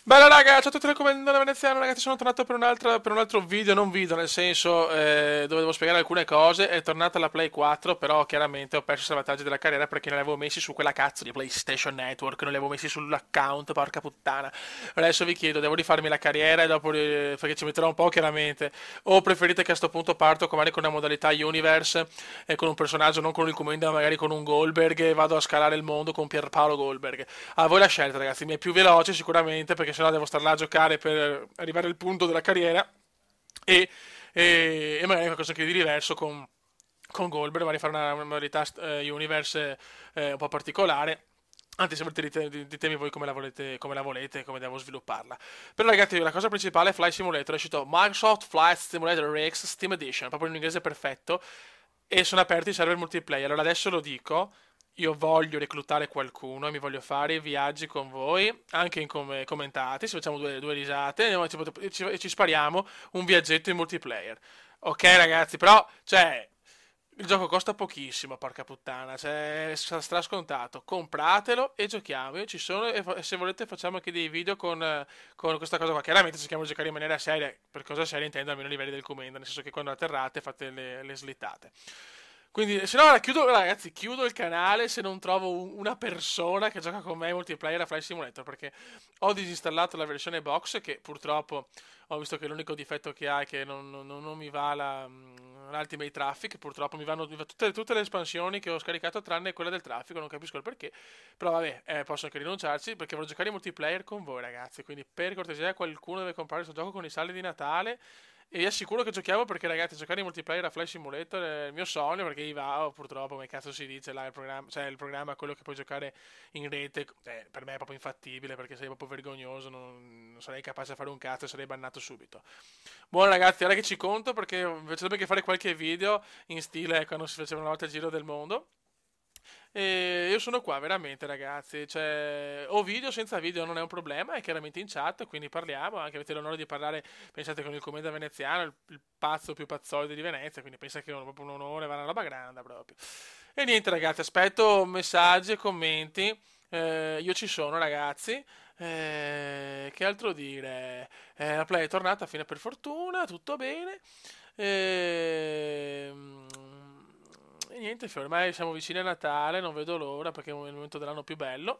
Bella raga, ciao a tutti da veneziano, ragazzi, sono tornato per un altro video, non video, nel senso dove devo spiegare alcune cose. È tornata la Play 4, però chiaramente ho perso i salvataggi della carriera perché non li avevo messi su quella cazzo di PlayStation Network, non li avevo messi sull'account, porca puttana. Adesso vi chiedo, devo rifarmi la carriera e dopo, perché ci metterò un po' chiaramente, o preferite che a sto punto parto magari con una modalità Universe, con un personaggio, non con il Comenda, magari con un Goldberg e vado a scalare il mondo con Pierpaolo Goldberg. A voi la scelta, ragazzi. Mi è più veloce sicuramente perché sennò devo stare là a giocare per arrivare al punto della carriera e, e magari qualcosa anche di diverso con Goldberg, magari fare una modalità Universe un po' particolare. Anzi, se volete ditemi voi come la volete, come devo svilupparla. Però ragazzi, la cosa principale è Flight Simulator. È uscito Microsoft Flight Simulator X Steam Edition, proprio in inglese perfetto, e sono aperti i server multiplayer. Allora adesso lo dico, io voglio reclutare qualcuno e mi voglio fare i viaggi con voi, anche commentati, se facciamo due risate, e ci spariamo un viaggetto in multiplayer. Ok ragazzi, però, cioè, il gioco costa pochissimo, porca puttana, cioè, strascontato. Compratelo e giochiamo. Io ci sono e se volete facciamo anche dei video con questa cosa qua. Chiaramente cerchiamo di giocare in maniera seria, per cosa seria intendo almeno a livelli del comando, nel senso che quando atterrate fate le slittate. Quindi, se no, ora chiudo, ragazzi, chiudo il canale se non trovo una persona che gioca con me in multiplayer a Flight Simulator, perché ho disinstallato la versione box che purtroppo ho visto che l'unico difetto che ha è che non mi va l'Ultimate Traffic, purtroppo mi va tutte le espansioni che ho scaricato tranne quella del traffico, non capisco il perché, però vabbè, posso anche rinunciarci perché voglio giocare in multiplayer con voi ragazzi, quindi per cortesia qualcuno deve comprare questo gioco con i saldi di Natale e vi assicuro che giochiamo perché ragazzi giocare in multiplayer a Flight Simulator è il mio sogno perché IVAO purtroppo come cazzo si dice là il programma, cioè il programma è quello che puoi giocare in rete, per me è proprio infattibile perché sei proprio vergognoso, non sarei capace di fare un cazzo e sarei bannato subito. Buono ragazzi, ora che ci conto perché invece dobbiamo che fare qualche video in stile quando si faceva una volta il giro del mondo. E io sono qua veramente ragazzi, cioè o video senza video non è un problema, è chiaramente in chat, quindi parliamo, anche avete l'onore di parlare, pensate con il commenda veneziano, il pazzo più pazzoide di Venezia, quindi pensa che è proprio un onore, va una roba grande proprio. E niente ragazzi, aspetto messaggi e commenti, io ci sono ragazzi, che altro dire? La play è tornata a fine per fortuna, tutto bene. Ehm, E, niente, ormai siamo vicini a Natale, non vedo l'ora perché è il momento dell'anno più bello.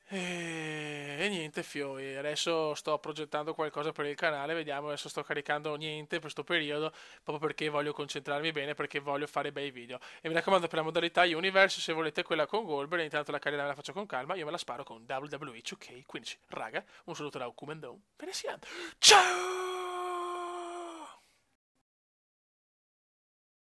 E niente, fioi, adesso sto progettando qualcosa per il canale, vediamo, adesso sto caricando niente per questo periodo, proprio perché voglio concentrarmi bene, perché voglio fare bei video. E mi raccomando, per la modalità Universe, se volete quella con Goldberg, intanto la carriera me la faccio con calma, io me la sparo con WWE 2K15. Raga, un saluto da Kumendon, ve ne siamo. Ciao!